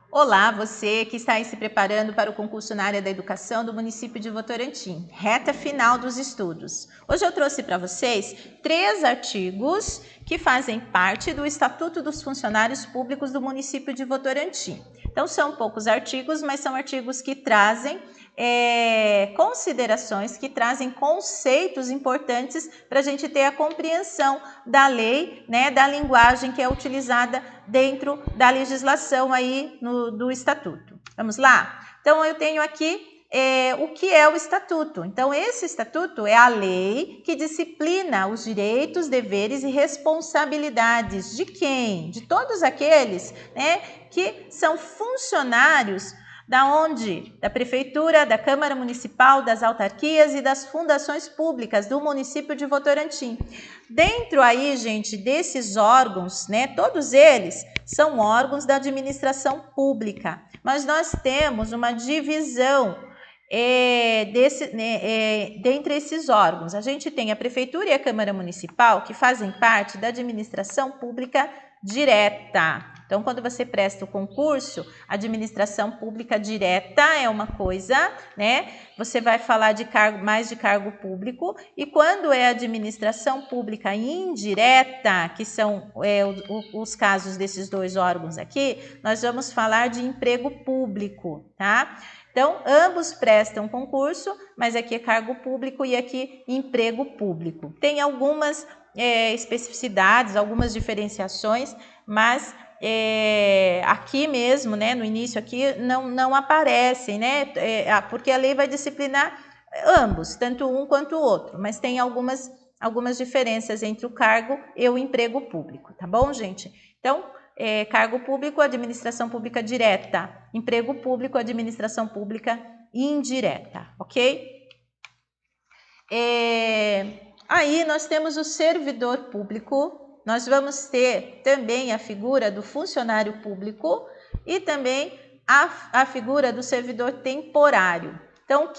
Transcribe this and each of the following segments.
Olá, você que está aí se preparando para o concurso na área da educação do município de Votorantim, reta final dos estudos. Hoje eu trouxe para vocês 3 artigos que fazem parte do Estatuto dos Funcionários Públicos do município de Votorantim. Então são poucos artigos, mas são artigos que trazem considerações, que trazem conceitos importantes para a gente ter a compreensão da lei, né, da linguagem que é utilizada dentro da legislação aí do Estatuto. Vamos lá? Então, eu tenho aqui o que é o Estatuto. Então, esse Estatuto é a lei que disciplina os direitos, deveres e responsabilidades de quem? De todos aqueles, né, que são funcionários da onde? Da Prefeitura, da Câmara Municipal, das autarquias e das fundações públicas do município de Votorantim. Dentro aí, gente, desses órgãos, né, todos eles são órgãos da administração pública, mas nós temos uma divisão dentre esses órgãos. A gente tem a Prefeitura e a Câmara Municipal, que fazem parte da administração pública direta. Então, quando você presta o concurso, administração pública direta é uma coisa, né? Você vai falar de mais de cargo público, e quando é administração pública indireta, que são os casos desses 2 órgãos aqui, nós vamos falar de emprego público, tá? Então, ambos prestam concurso, mas aqui é cargo público e aqui emprego público. Tem algumas especificidades, algumas diferenciações, mas aqui mesmo, né, no início aqui, não aparecem, né, porque a lei vai disciplinar ambos, tanto um quanto o outro, mas tem algumas diferenças entre o cargo e o emprego público, tá bom, gente? Então, cargo público, administração pública direta, emprego público, administração pública indireta, ok? Aí nós temos o servidor público. Nós vamos ter também a figura do funcionário público e também a figura do servidor temporário. Então, o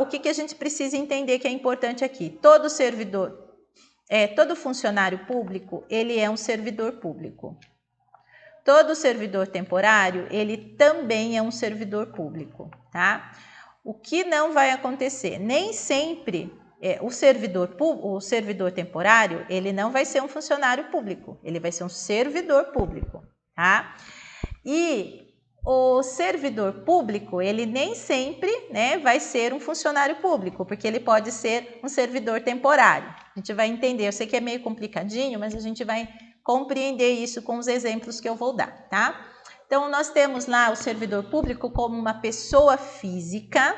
que a gente precisa entender que é importante aqui? Todo servidor, todo funcionário público, ele é um servidor público. Todo servidor temporário, ele também é um servidor público, tá? O que não vai acontecer? Nem sempre o servidor temporário, ele não vai ser um funcionário público, ele vai ser um servidor público, tá? E o servidor público, ele nem sempre, né, vai ser um funcionário público, porque ele pode ser um servidor temporário. A gente vai entender, eu sei que é meio complicadinho, mas a gente vai compreender isso com os exemplos que eu vou dar, tá? Então, nós temos lá o servidor público como uma pessoa física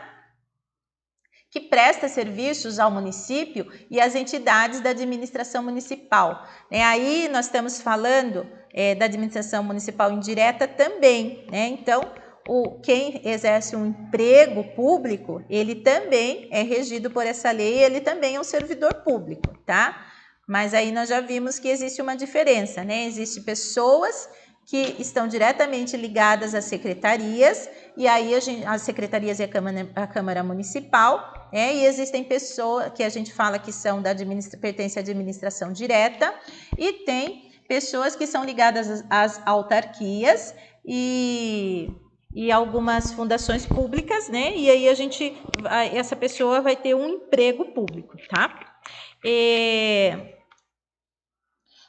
que presta serviços ao município e às entidades da administração municipal. Aí nós estamos falando da administração municipal indireta também, né? Então, quem exerce um emprego público, ele também é regido por essa lei, ele também é um servidor público, tá? Mas aí nós já vimos que existe uma diferença, né? Existem pessoas que estão diretamente ligadas às secretarias, e aí as secretarias e a Câmara Municipal, e existem pessoas que a gente fala que são pertencem à administração direta, e tem pessoas que são ligadas às autarquias e algumas fundações públicas, né? E aí essa pessoa vai ter um emprego público, tá?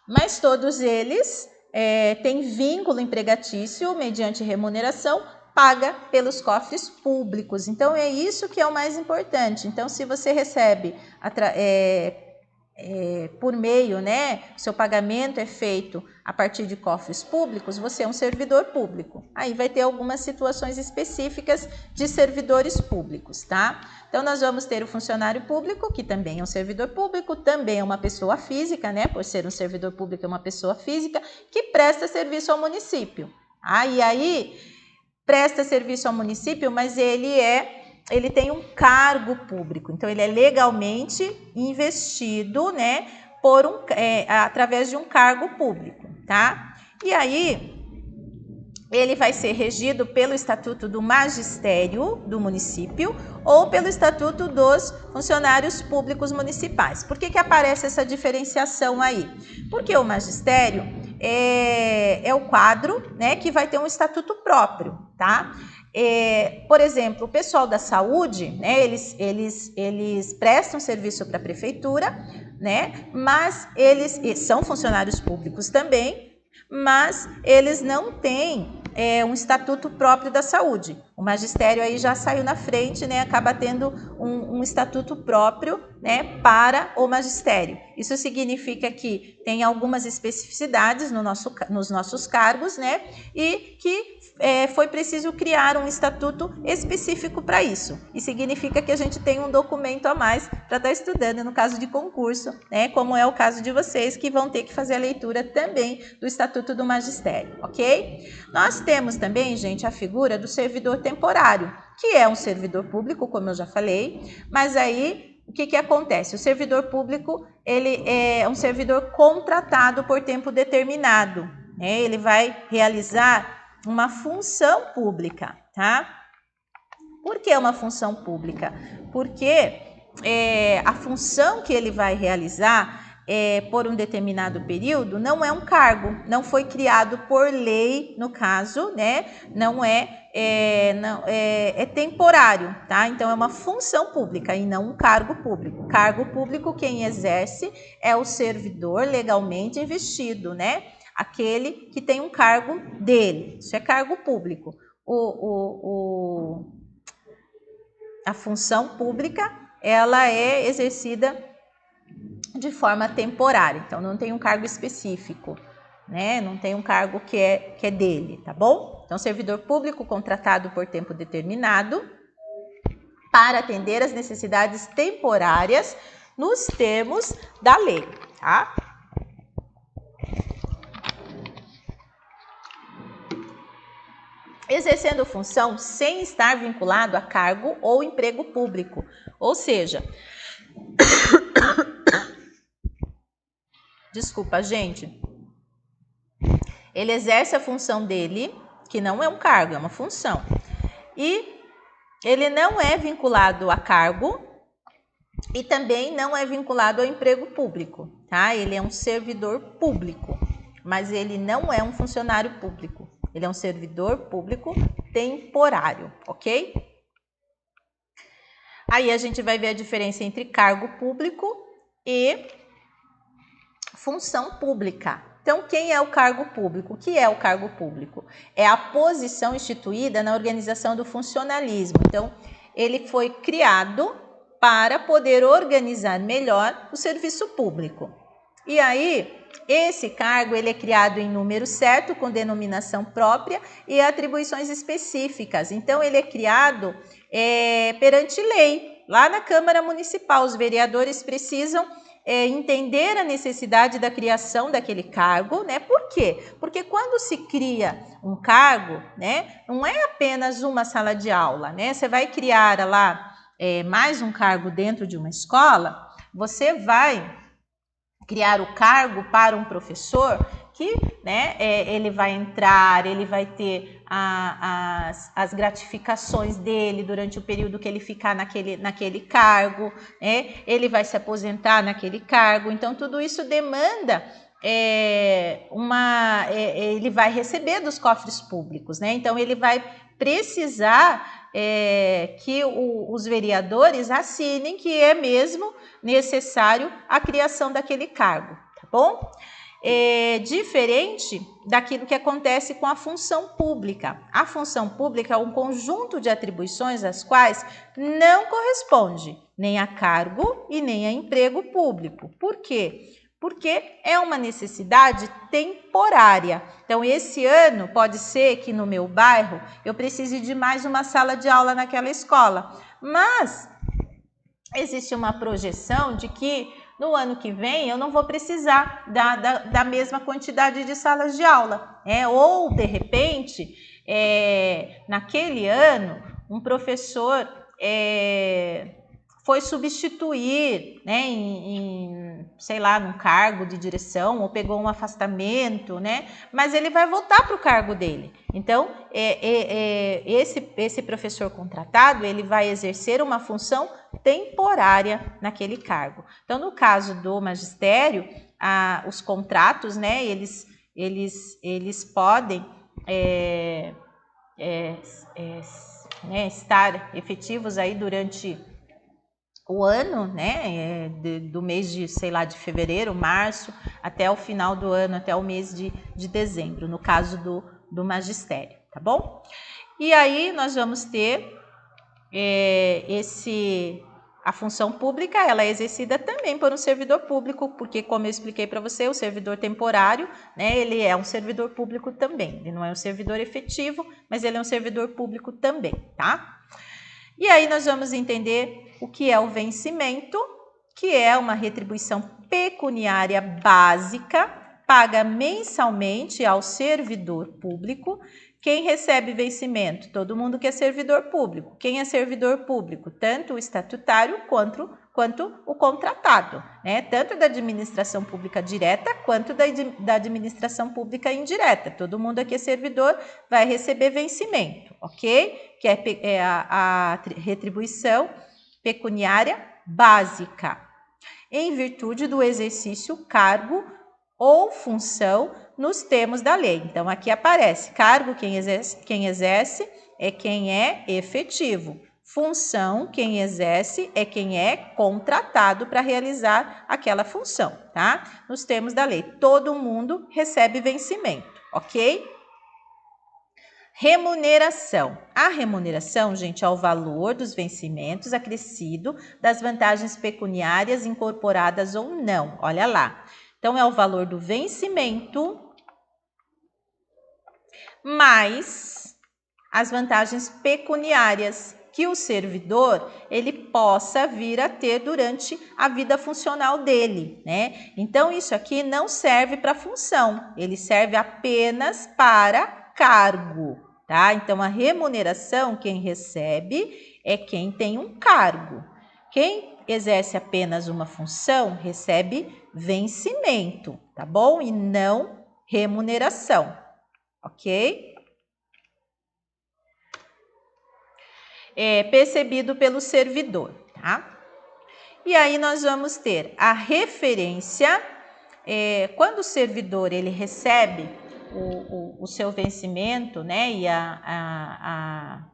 Mas todos eles têm vínculo empregatício mediante remuneração paga pelos cofres públicos. Então, é isso que é o mais importante. Então, se você recebe por meio, né, seu pagamento é feito a partir de cofres públicos, você é um servidor público. Aí vai ter algumas situações específicas de servidores públicos, tá? Então, nós vamos ter o funcionário público, que também é um servidor público, também é uma pessoa física, né, por ser um servidor público, é uma pessoa física que presta serviço ao município. E aí presta serviço ao município, mas ele tem um cargo público, então ele é legalmente investido, né, através de um cargo público, tá? E aí ele vai ser regido pelo Estatuto do Magistério do município ou pelo Estatuto dos Funcionários Públicos Municipais. Por que aparece essa diferenciação aí? Porque o magistério é o quadro, né, que vai ter um estatuto próprio, tá? Por exemplo, o pessoal da saúde, né, eles prestam serviço para a prefeitura, né, mas eles são funcionários públicos também, mas eles não têm um estatuto próprio da saúde. O magistério aí já saiu na frente, né, acaba tendo um estatuto próprio, né, para o magistério. Isso significa que tem algumas especificidades nos nossos cargos, né, e que foi preciso criar um estatuto específico para isso. E significa que a gente tem um documento a mais para estar estudando no caso de concurso, né? Como é o caso de vocês que vão ter que fazer a leitura também do Estatuto do Magistério, ok? Nós temos também, gente, a figura do servidor temporário, que é um servidor público, como eu já falei, mas aí o que acontece? O servidor público, ele é um servidor contratado por tempo determinado, né? Ele vai realizar uma função pública, tá? Por que uma função pública? Porque a função que ele vai realizar por um determinado período não é um cargo, não foi criado por lei, no caso, né? Não é temporário, tá? Então é uma função pública e não um cargo público. Cargo público quem exerce é o servidor legalmente investido, né? Aquele que tem um cargo dele, isso é cargo público. A função pública, ela é exercida de forma temporária, então não tem um cargo específico, né? Não tem um cargo que é dele, tá bom? Então, servidor público contratado por tempo determinado para atender às necessidades temporárias nos termos da lei, tá? Exercendo função sem estar vinculado a cargo ou emprego público. Ou seja, desculpa, gente. Ele exerce a função dele, que não é um cargo, é uma função. E ele não é vinculado a cargo e também não é vinculado ao emprego público, tá? Ele é um servidor público, mas ele não é um funcionário público. Ele é um servidor público temporário, ok? Aí a gente vai ver a diferença entre cargo público e função pública. Então, quem é o cargo público? O que é o cargo público? É a posição instituída na organização do funcionalismo. Então, ele foi criado para poder organizar melhor o serviço público. E aí, esse cargo ele é criado em número certo, com denominação própria e atribuições específicas. Então, ele é criado perante lei, lá na Câmara Municipal. Os vereadores precisam entender a necessidade da criação daquele cargo, né? Por quê? Porque quando se cria um cargo, né, não é apenas uma sala de aula, né? Você vai criar lá mais um cargo dentro de uma escola, você vai criar o cargo para um professor que, né, ele vai entrar, ele vai ter as gratificações dele durante o período que ele ficar naquele cargo, né? Ele vai se aposentar naquele cargo, então tudo isso demanda ele vai receber dos cofres públicos, né? Então ele vai precisar que os vereadores assinem que é mesmo necessário a criação daquele cargo, tá bom? Diferente daquilo que acontece com a função pública. A função pública é um conjunto de atribuições às quais não corresponde nem a cargo e nem a emprego público. Por quê? Porque é uma necessidade temporária. Então, esse ano pode ser que no meu bairro eu precise de mais uma sala de aula naquela escola, mas existe uma projeção de que no ano que vem eu não vou precisar da mesma quantidade de salas de aula, ou de repente, naquele ano, um professor foi substituir, né, sei lá, num cargo de direção, ou pegou um afastamento, né, mas ele vai voltar para o cargo dele. Então, esse professor contratado, ele vai exercer uma função temporária naquele cargo. Então, no caso do magistério, os contratos, né, eles eles podem né, estar efetivos aí durante o ano, né, do mês de, sei lá, de fevereiro, março, até o final do ano, até o mês de dezembro, no caso do magistério, tá bom? E aí nós vamos ter a função pública, ela é exercida também por um servidor público, porque, como eu expliquei para você, o servidor temporário, né, ele é um servidor público também. Ele não é um servidor efetivo, mas ele é um servidor público também, tá? E aí nós vamos entender o que é o vencimento, que é uma retribuição pecuniária básica, paga mensalmente ao servidor público. Quem recebe vencimento? Todo mundo que é servidor público. Quem é servidor público? Tanto o estatutário quanto o contratado, né? Tanto da administração pública direta quanto da administração pública indireta. Todo mundo aqui é servidor, vai receber vencimento, ok? Que é a retribuição pecuniária básica, em virtude do exercício, cargo ou função nos termos da lei. Então, aqui aparece cargo, quem exerce é quem é efetivo. Função, quem exerce é quem é contratado para realizar aquela função, tá? Nos termos da lei, todo mundo recebe vencimento, ok? Remuneração. A remuneração, gente, é o valor dos vencimentos acrescido das vantagens pecuniárias incorporadas ou não. Olha lá. Então, é o valor do vencimento mais as vantagens pecuniárias que o servidor ele possa vir a ter durante a vida funcional dele, né? Então, isso aqui não serve para função, ele serve apenas para cargo, tá? Então, a remuneração, quem recebe é quem tem um cargo. Quem exerce apenas uma função recebe vencimento, tá bom? E não remuneração, ok? Percebido pelo servidor, tá? E aí nós vamos ter a referência, quando o servidor ele recebe o seu vencimento, né, e a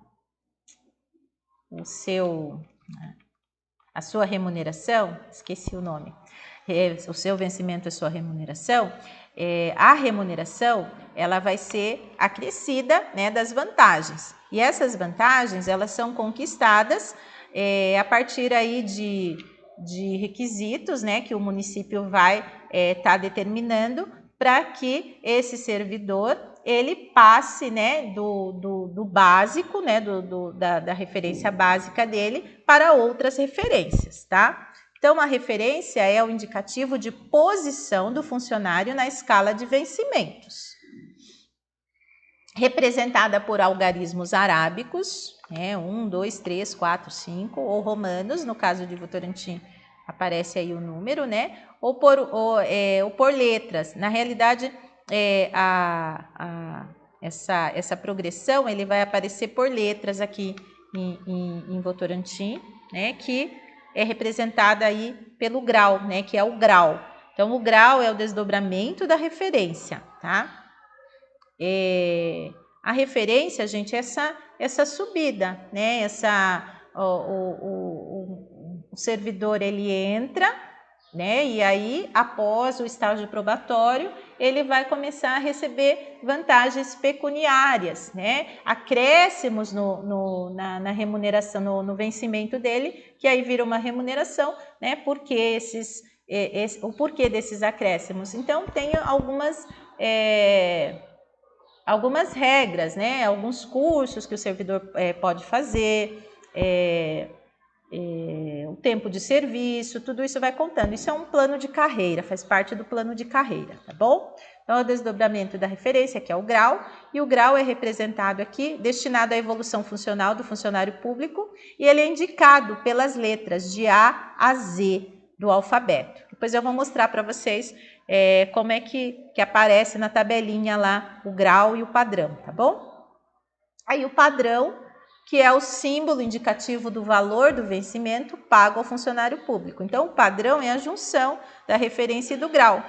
sua remuneração, esqueci o nome, o seu vencimento é sua remuneração, a remuneração ela vai ser acrescida, né, das vantagens. E essas vantagens elas são conquistadas a partir aí de requisitos, né, que o município vai estar determinando para que esse servidor ele passe, né, do básico, né, da referência básica dele para outras referências, tá? Então, a referência é o indicativo de posição do funcionário na escala de vencimentos, representada por algarismos arábicos, 1, 2, 3, 4, 5, ou romanos, no caso de Votorantim aparece aí o número, né? Ou por letras. Na realidade, essa progressão ele vai aparecer por letras aqui em Votorantim, né? Que é representada aí pelo grau, né? Que é o grau. Então, o grau é o desdobramento da referência, tá? A referência, gente, é essa subida, né? O servidor ele entra, né? E aí, após o estágio probatório, ele vai começar a receber vantagens pecuniárias, né? Acréscimos na remuneração, no vencimento dele, que aí vira uma remuneração, né? Porque o porquê desses acréscimos? Então, tem algumas regras, né? Alguns cursos que o servidor pode fazer, o tempo de serviço, tudo isso vai contando. Isso é um plano de carreira, faz parte do plano de carreira, tá bom? Então, é o desdobramento da referência, que é o grau, e o grau é representado aqui, destinado à evolução funcional do funcionário público, e ele é indicado pelas letras de A a Z do alfabeto. Depois eu vou mostrar para vocês como é que aparece na tabelinha lá o grau e o padrão, tá bom? Aí o padrão, que é o símbolo indicativo do valor do vencimento pago ao funcionário público. Então, o padrão é a junção da referência e do grau.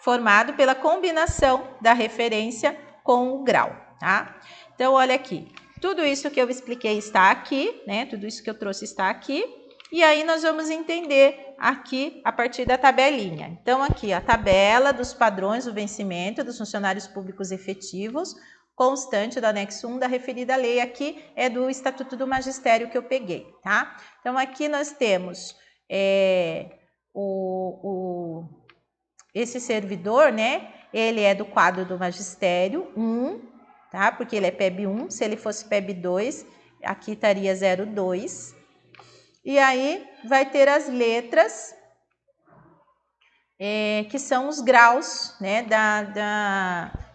formado pela combinação da referência com o grau, tá? Então, olha aqui, tudo isso que eu expliquei está aqui, né? Tudo isso que eu trouxe está aqui. E aí, nós vamos entender aqui a partir da tabelinha. Então, aqui, a tabela dos padrões do vencimento dos funcionários públicos efetivos, constante do anexo 1 da referida lei. Aqui é do Estatuto do Magistério que eu peguei, tá? Então, aqui nós temos esse servidor, né? Ele é do quadro do magistério 1, tá? Porque ele é PEB 1. Se ele fosse PEB 2, aqui estaria 02. E aí vai ter as letras, que são os graus, né?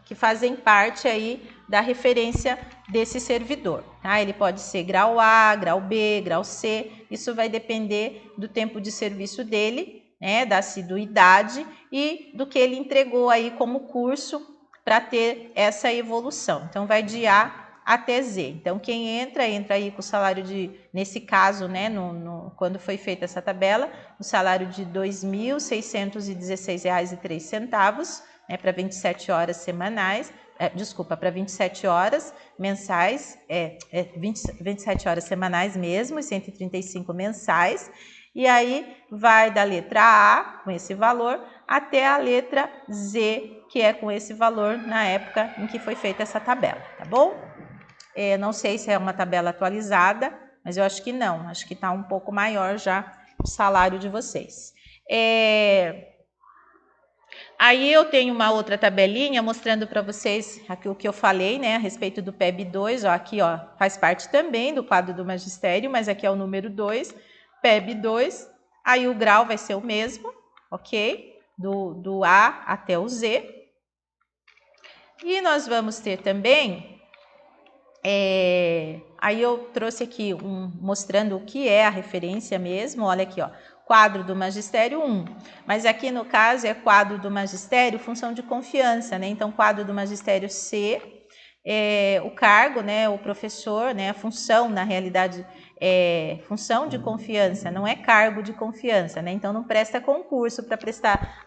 Que fazem parte aí da referência desse servidor, tá? Ele pode ser grau A, grau B, grau C. Isso vai depender do tempo de serviço dele, né, da assiduidade e do que ele entregou aí como curso para ter essa evolução. Então, vai de A até Z. Então, quem entra aí com o salário de, nesse caso, né, quando foi feita essa tabela, o salário de R$ 2.616,03, né, para 27 horas semanais, para 27 horas mensais, 27 horas semanais mesmo, e 135 mensais. E aí vai da letra A, com esse valor, até a letra Z, que é com esse valor na época em que foi feita essa tabela, tá bom? Não sei se é uma tabela atualizada, mas eu acho que não, acho que está um pouco maior já o salário de vocês. Aí eu tenho uma outra tabelinha mostrando para vocês aqui o que eu falei, né, a respeito do PEB 2, ó, aqui, ó, faz parte também do quadro do magistério, mas aqui é o número 2, PEB 2, aí o grau vai ser o mesmo, ok? Do A até o Z. E nós vamos ter também, aí eu trouxe aqui mostrando o que é a referência mesmo, olha aqui, ó, quadro do magistério 1, mas aqui no caso é quadro do magistério, função de confiança, né? Então, quadro do magistério C, o cargo, né, o professor, né, a função, na realidade, função de confiança, não é cargo de confiança, né? Então, não presta concurso para prestar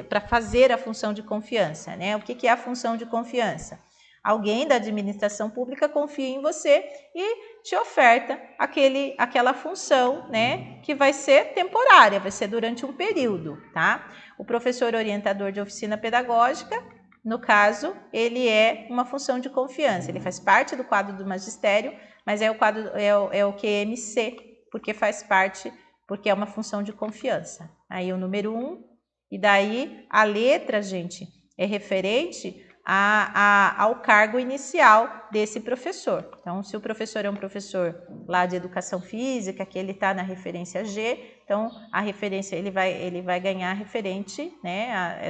para fazer a função de confiança, né? O que é a função de confiança? Alguém da administração pública confia em você e te oferta aquela função, né, que vai ser temporária, vai ser durante um período, tá? O professor orientador de oficina pedagógica, no caso, ele é uma função de confiança, ele faz parte do quadro do magistério, mas é o QMC, porque faz parte, porque é uma função de confiança. Aí o número 1, e daí a letra, gente, é referente ao cargo inicial desse professor. Então, se o professor é um professor lá de educação física, que ele está na referência G, então a referência ele vai ganhar referente, né,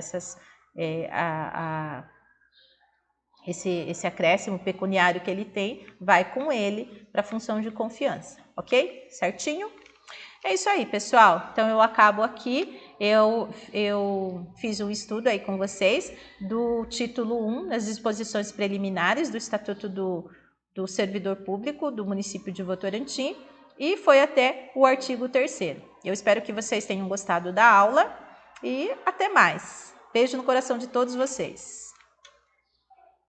esse acréscimo pecuniário que ele tem, vai com ele para a função de confiança, ok? Certinho? É isso aí, pessoal. Então, eu acabo aqui. Eu fiz um estudo aí com vocês do título 1, das disposições preliminares do Estatuto do Servidor Público do município de Votorantim, e foi até o artigo 3º. Eu espero que vocês tenham gostado da aula e até mais. Beijo no coração de todos vocês.